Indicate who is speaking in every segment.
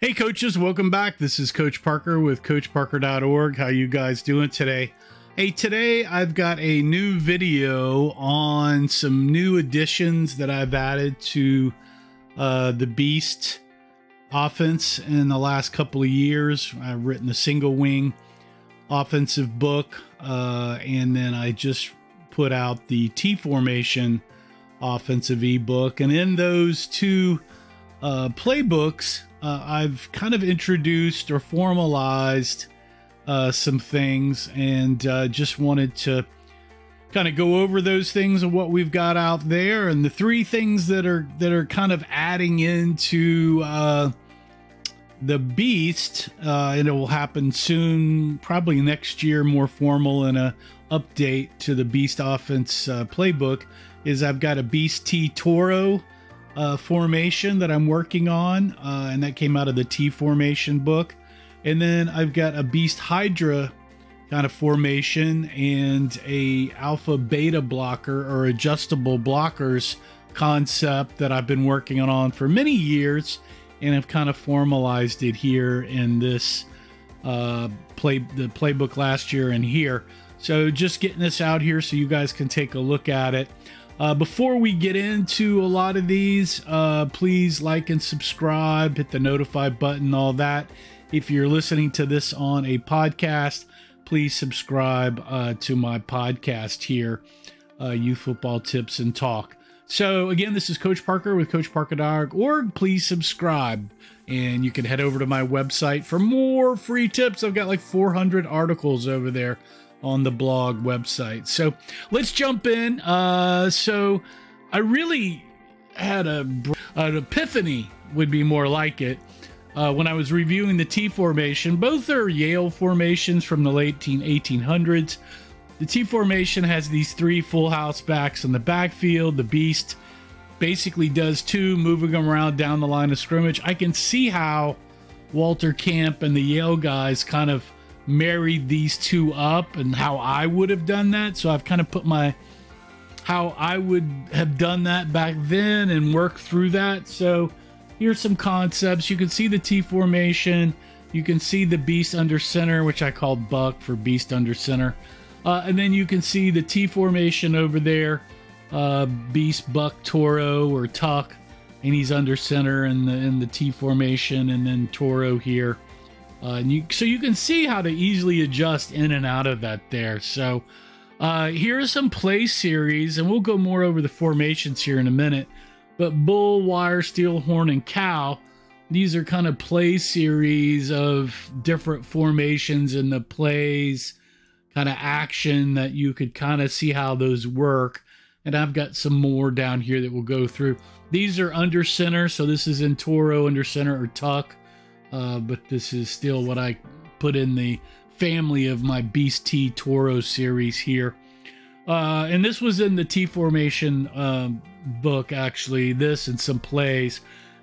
Speaker 1: Hey coaches, welcome back. This is Coach Parker with CoachParker.org. How you guys doing today? Hey, today I've got a new video on some new additions that I've added to the Beast offense in the last couple of years. I've written a single wing offensive book, and then I just put out the T Formation offensive ebook. And in those two playbooks, I've kind of introduced or formalized some things, and just wanted to kind of go over those things and what we've got out there, and the three things that are kind of adding into the Beast, and it will happen soon, probably next year, more formal, and a update to the Beast offense playbook. Is I've got a Beast T Toro formation that I'm working on, and that came out of the T Formation book. And then I've got a Beast Hydra kind of formation and a alpha beta blocker or adjustable blockers concept that I've been working on for many years, and I've kind of formalized it here in this the playbook last year and here. So just getting this out here so you guys can take a look at it. Before we get into a lot of these, please like and subscribe, hit the notify button, all that. If you're listening to this on a podcast, please subscribe to my podcast here, Youth Football Tips and Talk. So again, this is Coach Parker with CoachParker.org. Please subscribe, and you can head over to my website for more free tips. I've got like 400 articles over there on the blog website. So let's jump in. So I really had an epiphany, would be more like it, when I was reviewing the T formation. Both are Yale formations from the late 1800s. The T formation has these three full house backs in the backfield. The Beast basically does two, moving them around down the line of scrimmage. I can see how Walter Camp and the Yale guys kind of married these two up, and how I would have done that. So I've kind of put how I would have done that back then and worked through that. So here's some concepts. You can see the T formation. You can see the Beast under center, which I called Buck for Beast under center. And then you can see the T formation over there, Beast, Buck, Toro, or Tuck, and he's under center in the T formation, and then Toro here. So you can see how to easily adjust in and out of that there. So here are some play series, and we'll go more over the formations here in a minute. But bull, wire, steel, horn, and cow, these are kind of play series of different formations in the plays, kind of action that you could kind of see how those work. And I've got some more down here that we'll go through. These are under center, so this is in Toro, under center, or Tuck. But this is still what I put in the family of my Beast T Toro series here. And this was in the T Formation book, actually, this and some plays.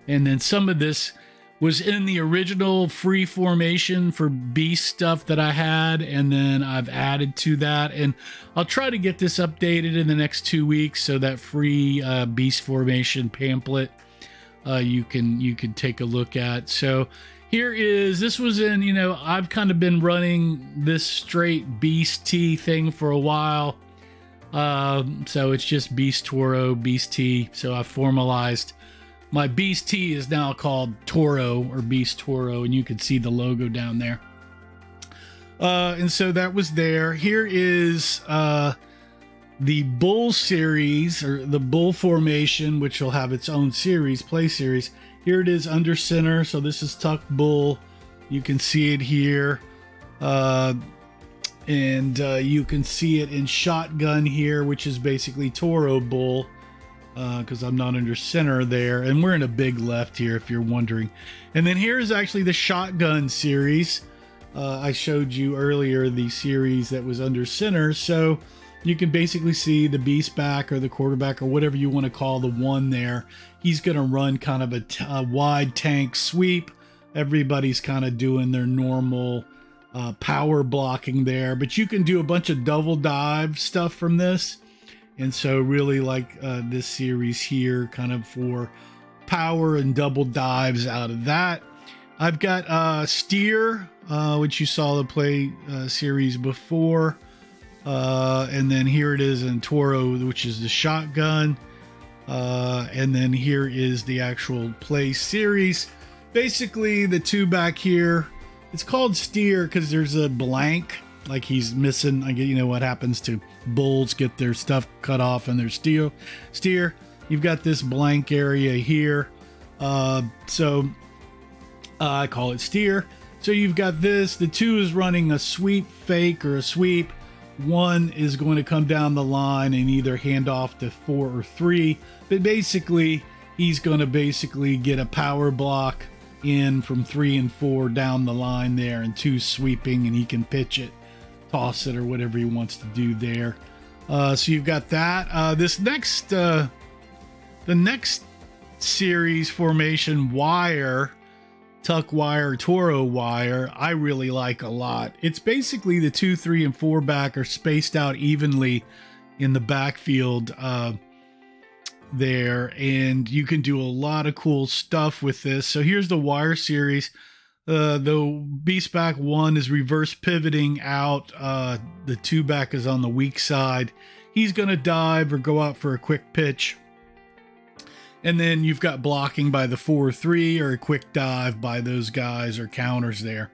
Speaker 1: And then some of this was in the original free formation for Beast stuff that I had, and then I've added to that. And I'll try to get this updated in the next 2 weeks, so that free Beast formation pamphlet you can take a look at. So this was in, I've kind of been running this straight Beast T thing for a while. So it's just Beast Toro, Beast T. So I formalized my Beast T is now called Toro or Beast Toro, and you can see the logo down there. And so that was there. Here is the Bull series, or the Bull formation, which will have its own series, play series. Here it is under center. So this is Tuck Bull. You can see it here. And you can see it in shotgun here, which is basically Toro Bull, because I'm not under center there. And we're in a big left here, if you're wondering. And then here's actually the shotgun series. I showed you earlier the series that was under center. So you can basically see the Beast back, or the quarterback, or whatever you want to call the one there. He's going to run kind of a wide tank sweep. Everybody's kind of doing their normal power blocking there, but you can do a bunch of double dive stuff from this. And so really like this series here, kind of for power and double dives out of that. I've got Steer, which you saw the play series before. And then here it is in Toro, which is the shotgun. And then here is the actual play series. Basically, the two back here, it's called Steer because there's a blank, like he's missing. I get, you know what happens to bulls, get their stuff cut off and their steer. You've got this blank area here. So I call it Steer. So you've got this. The 2 is running a sweep fake or a sweep. 1 is going to come down the line and either hand off to 4 or 3. But basically, he's going to basically get a power block in from 3 and 4 down the line there, and 2 sweeping, and he can pitch it, toss it, or whatever he wants to do there. So you've got that. This next, the next series formation, wire, tuck wire, Toro wire, I really like a lot. It's basically the 2, 3, and 4 back are spaced out evenly in the backfield there, and you can do a lot of cool stuff with this. So here's the wire series. The Beast back 1 is reverse pivoting out. The 2 back is on the weak side. He's going to dive or go out for a quick pitch. And then you've got blocking by the 4-3 or a quick dive by those guys or counters there.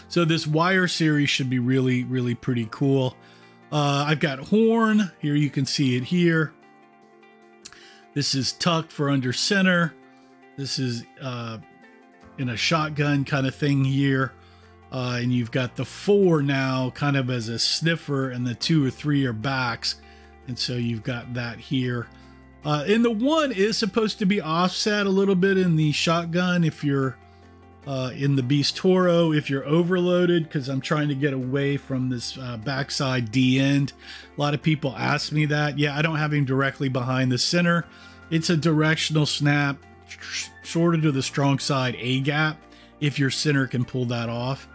Speaker 1: So this wire series should be really, really pretty cool. I've got horn. Here you can see it here. This is tucked for under center. This is in a shotgun kind of thing here. And you've got the 4 now kind of as a sniffer, and the 2 or 3 are backs. And so you've got that here. And the 1 is supposed to be offset a little bit in the shotgun if you're in the Beast Toro, if you're overloaded, because I'm trying to get away from this backside D end. A lot of people ask me that. Yeah, I don't have him directly behind the center. It's a directional snap, sort of to the strong side A gap, if your center can pull that off.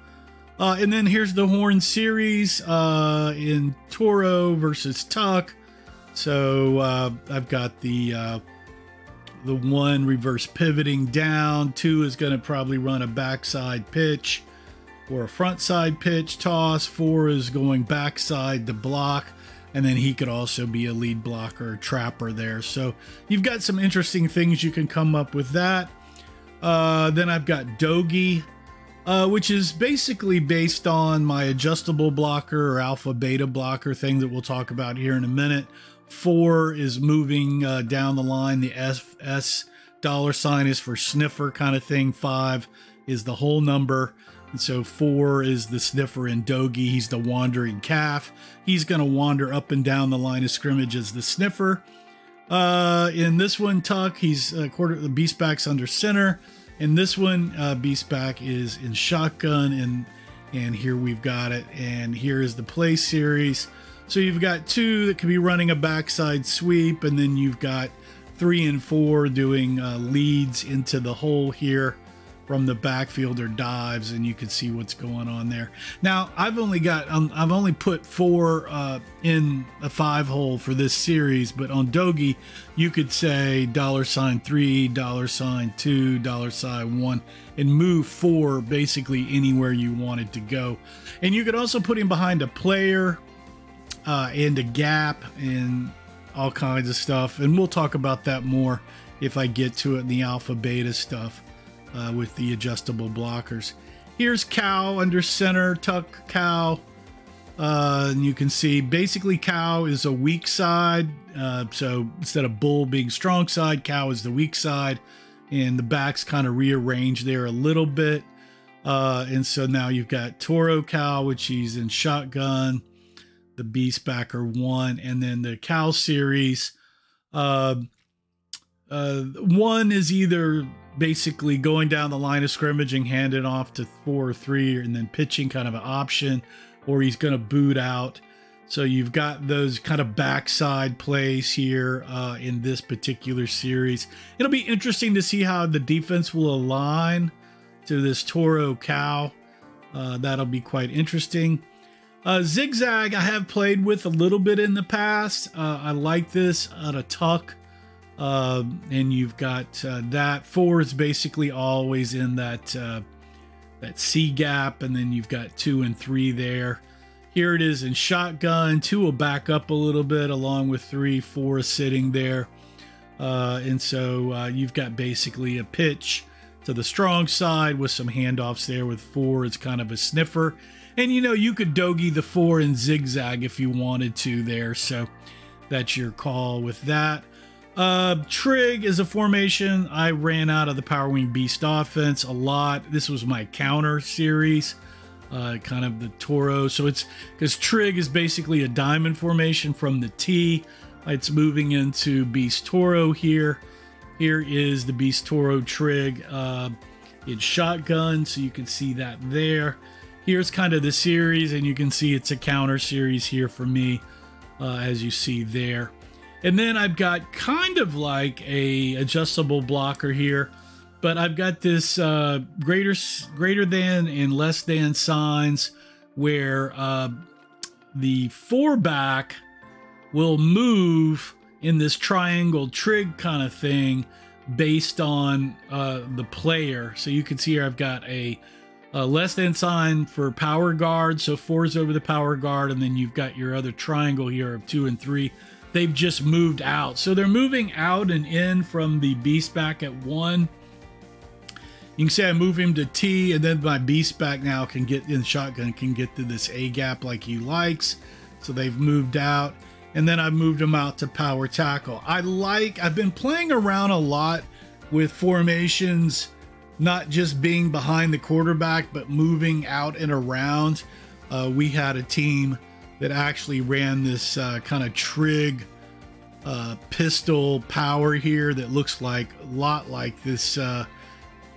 Speaker 1: And then here's the horn series in Toro versus tuck. So I've got the 1 reverse pivoting down. 2 is going to probably run a backside pitch or a front side pitch toss. 4 is going backside to block. And then he could also be a lead blocker or trapper there. So you've got some interesting things you can come up with that. Then I've got Dogie, which is basically based on my adjustable blocker or alpha beta blocker thing that we'll talk about here in a minute. 4 is moving down the line. The S $ is for sniffer kind of thing. 5 is the whole number. And so 4 is the sniffer in Dogie. He's the wandering calf. He's going to wander up and down the line of scrimmage as the sniffer. In this one, tuck, he's the beast back's under center. In this one, beast back is in shotgun. And here we've got it. And here is the play series. So you've got 2 that could be running a backside sweep, and then you've got 3 and 4 doing leads into the hole here from the backfield or dives, and you can see what's going on there. Now I've only put 4 in a 5 hole for this series, but on Dogie you could say $3, $2, $1, and move 4 basically anywhere you wanted to go. And you could also put him behind a player and a gap and all kinds of stuff, and we'll talk about that more if I get to it in the alpha beta stuff with the adjustable blockers. Here's Cow under center, tuck Cow, and you can see basically Cow is a weak side, so instead of bull being strong side, Cow is the weak side, and the back's kind of rearranged there a little bit. And so now you've got Toro Cow, which he's in shotgun, the Beast backer 1, and then the Cow series. 1 is either basically going down the line of scrimmage and hand it off to 4 or 3, and then pitching kind of an option, or he's going to boot out. So you've got those kind of backside plays here in this particular series. It'll be interesting to see how the defense will align to this Toro Cow. That'll be quite interesting. ZigZag I have played with a little bit in the past. I like this out of tuck. And you've got that 4 is basically always in that that C gap, and then you've got 2 and 3 there. Here it is in shotgun. 2 will back up a little bit along with 3. 4 is sitting there. And so you've got basically a pitch to the strong side with some handoffs there. With 4, it's kind of a sniffer. And you know, you could Dogie the 4 and ZigZag if you wanted to there. So that's your call with that. Trig is a formation. I ran out of the Power Wing Beast offense a lot. This was my counter series. Kind of the Toro. So it's because Trig is basically a diamond formation from the T. It's moving into Beast Toro here. Here is the Beast Toro Trig. It's shotgun, so you can see that there. Here's kind of the series, and you can see it's a counter series here for me, as you see there. And then I've got kind of like a adjustable blocker here. But I've got this greater than and less than signs where the 4 back will move in this triangle trig kind of thing based on the player. So you can see here I've got a less than sign for power guard. So 4 is over the power guard, and then you've got your other triangle here of 2 and 3. They've just moved out. So they're moving out and in from the beast back at 1. You can say I move him to T, and then my beast back now can get in shotgun, can get to this A gap like he likes. So they've moved out, and then I've moved him out to power tackle. I've been playing around a lot with formations, not just being behind the quarterback, but moving out and around. We had a team that actually ran this kind of trig pistol power here that looks like a lot like this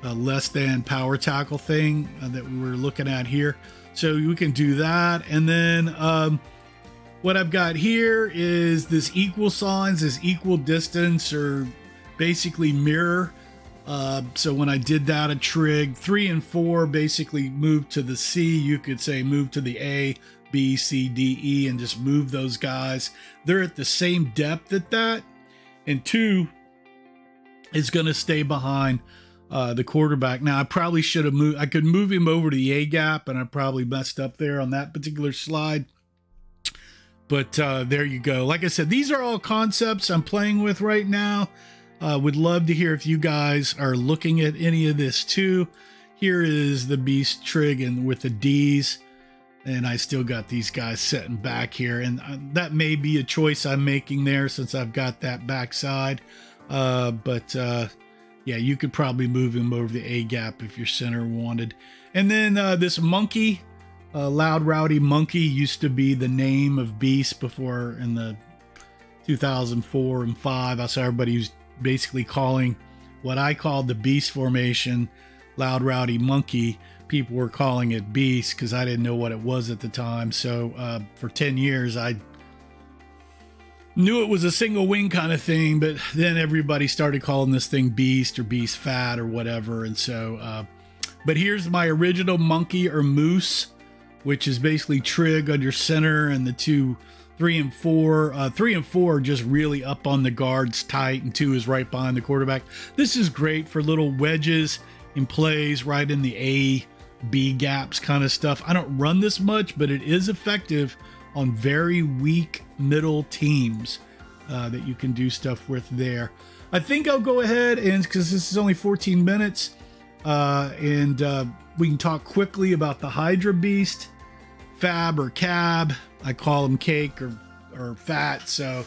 Speaker 1: less than power tackle thing that we were looking at here. So we can do that. And then what I've got here is this equal signs, this equal distance, or basically mirror. So when I did that, a trig 3 and 4 basically moved to the C. You could say move to the A, B, C, D, E, and just move those guys. They're at the same depth at that. And 2 is going to stay behind the quarterback. Now I probably should have moved. I could move him over to the A gap, and I probably messed up there on that particular slide. But there you go. Like I said, these are all concepts I'm playing with right now. Would love to hear if you guys are looking at any of this too. Here is the Beast Trig and with the D's, and I still got these guys sitting back here, and that may be a choice I'm making there since I've got that backside. Yeah, you could probably move him over the A gap if your center wanted. And then this monkey, Loud Rowdy Monkey, used to be the name of Beast before in the 2004 and 5. I saw everybody was basically calling what I called the Beast formation Loud Rowdy Monkey. People were calling it Beast because I didn't know what it was at the time. So for 10 years, I knew it was a single wing kind of thing, but then everybody started calling this thing Beast or Beast Fat or whatever. And so, but here's my original monkey or moose, which is basically trig under center, and the 2, 3 and 4. 3 and 4 are just really up on the guards tight, and 2 is right behind the quarterback. This is great for little wedges and plays right in the A, B gaps kind of stuff. I don't run this much, but it is effective on very weak middle teams that you can do stuff with there. I think I'll go ahead and, because this is only 14 minutes, and we can talk quickly about the Hydra Beast, Fab or Cab. I call them Cake or Fat. So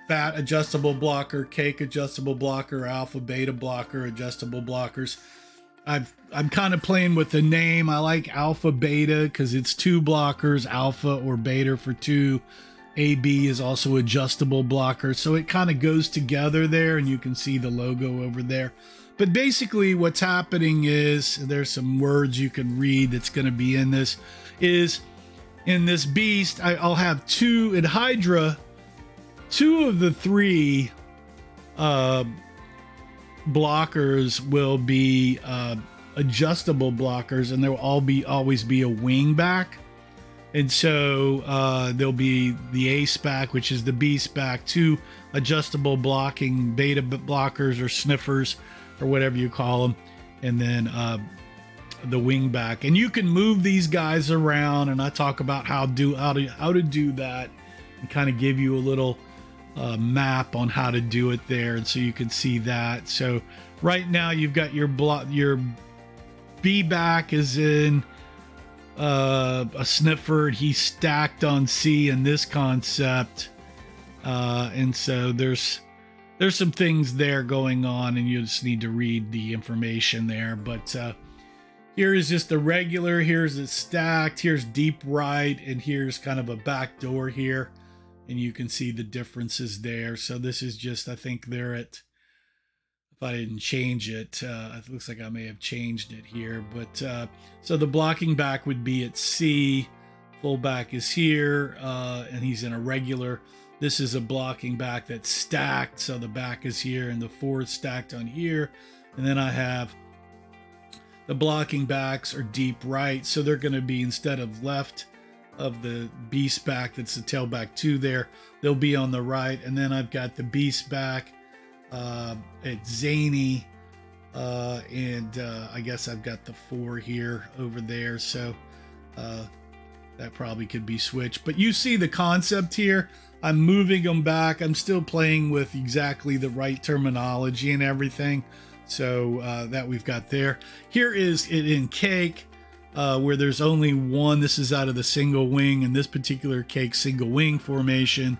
Speaker 1: Fat adjustable blocker, Cake adjustable blocker, Alpha Beta blocker, adjustable blockers. I'm kind of playing with the name. I like Alpha Beta because it's 2 blockers, Alpha or Beta for 2. AB is also adjustable blocker. So it kind of goes together there, and you can see the logo over there. But basically what's happening is, there's some words you can read that's going to be in this, is in this Beast, I'll have 2, in Hydra, 2 of the 3 blockers will be adjustable blockers, and there will always be a wing back. And so there'll be the ace back, which is the beast back, 2 adjustable blocking beta blockers or sniffers or whatever you call them, and then the wing back. And you can move these guys around, and I talk about how to do that and kind of give you a little map on how to do it there, and so you can see that. So right now you've got your B back is in a sniffer. He's stacked on C in this concept, and so there's some things there going on, and you just need to read the information there. But here is just the regular, here's it stacked, here's deep right, and here's kind of a back door here, and you can see the differences there. So this is just, I think they're at, if I didn't change it, it looks like I may have changed it here, but so the blocking back would be at C, fullback is here, and he's in a regular. This is a blocking back that's stacked, so the back is here and the 4 is stacked on here. And then I have the blocking backs are deep right, so they're going to be, instead of left of the beast back, that's the tailback 2 there, they'll be on the right. And then I've got the beast back at zany, and I guess I've got the 4 here over there, so that probably could be switched. But you see the concept here. I'm moving them back. I'm still playing with exactly the right terminology and everything. So that we've got there. Here is it in cake, where there's only one. This is out of the single wing. In this particular cake single wing formation,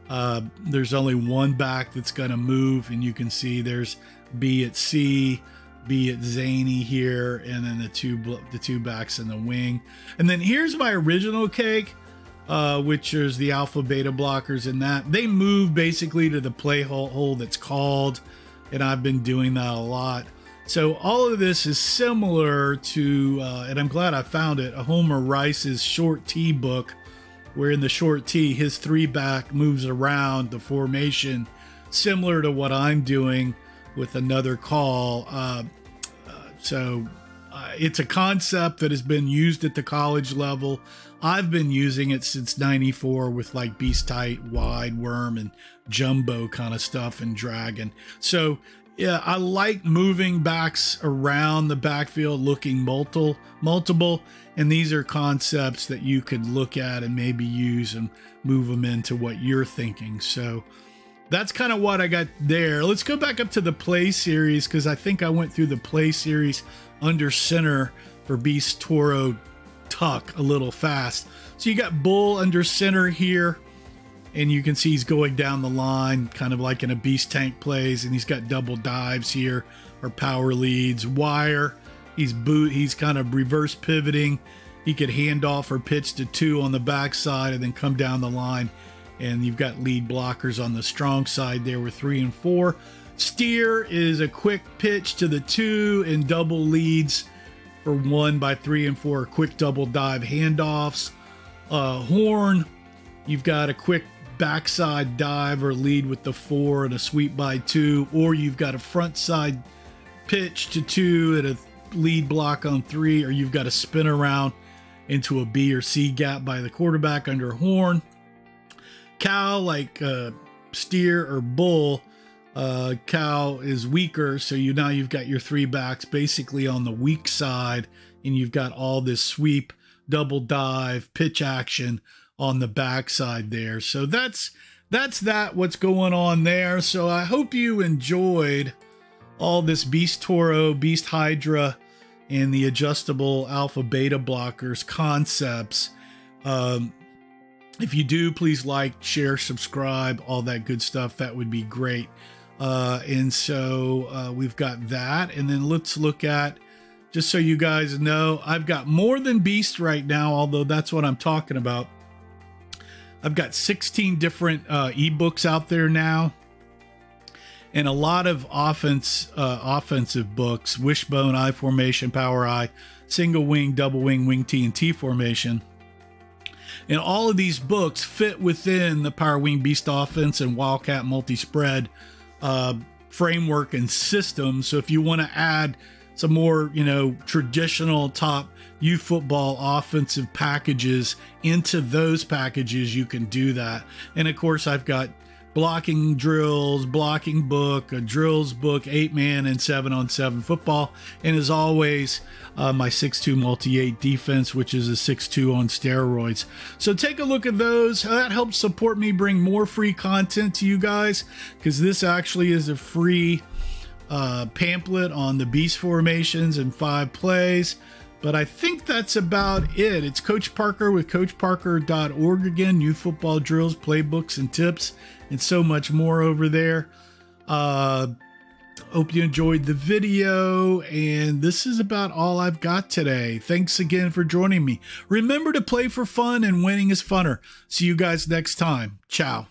Speaker 1: there's only one back that's going to move, and you can see there's B at C, B at zany here, and then the two backs in the wing. And then here's my original cake, which is the alpha beta blockers in that. They move basically to the play hole that's called, and I've been doing that a lot. So all of this is similar to, and I'm glad I found it, a Homer Rice's short T book, where in the short T, his 3 back moves around the formation, similar to what I'm doing with another call. So it's a concept that has been used at the college level. I've been using it since '94 with like Beast Tight, Wide Worm, and Jumbo kind of stuff, and Dragon. So yeah, I like moving backs around the backfield, looking multiple, and these are concepts that you could look at and maybe use and move them into what you're thinking. So that's kind of what I got there. Let's go back up to the play series, because I think I went through the play series under center for Beast Toro Tuck a little fast. So you got Bull under center here, and you can see he's going down the line, kind of like in a Beast Tank plays, and he's got double dives here, or power leads. Wire, he's kind of reverse pivoting. He could hand off or pitch to 2 on the backside and then come down the line. And you've got lead blockers on the strong side there with 3 and 4. Steer is a quick pitch to the 2 and double leads for 1 by 3 and 4, quick double dive handoffs. Horn, you've got a quick backside dive or lead with the 4 and a sweep by 2, or you've got a front side pitch to 2 and a lead block on 3, or you've got a spin around into a B or C gap by the quarterback under Horn. Cow, like Steer or Bull, Cow is weaker, so now you've got your 3 backs basically on the weak side, and you've got all this sweep, double dive, pitch action on the backside there. So that's what's going on there. So I hope you enjoyed all this Beast Toro, Beast Hydra, and the adjustable alpha beta blockers concepts. If you do, please like, share, subscribe, all that good stuff. That would be great. And so we've got that. And then let's look at, just so you guys know, I've got more than Beast right now, although that's what I'm talking about. I've got 16 different ebooks out there now, and a lot of offensive books: Wishbone, I formation, Power I, single wing, double wing, wing T, and T formation. And all of these books fit within the Power Wing Beast offense and Wildcat multi-spread framework and system. So if you want to add some more, you know, traditional top youth football offensive packages into those packages, you can do that. And of course, I've got blocking drills, blocking book, a drills book, 8-man and 7-on-7 football. And as always, my 6'2" multi-8 defense, which is a 6'2" on steroids. So take a look at those. That helps support me bring more free content to you guys, because this actually is a free pamphlet on the Beast formations and 5 plays. But I think that's about it. It's Coach Parker with CoachParker.org again. Youth football drills, playbooks, and tips, and so much more over there. Hope you enjoyed the video, and this is about all I've got today. Thanks again for joining me. Remember to play for fun, and winning is funner. See you guys next time. Ciao.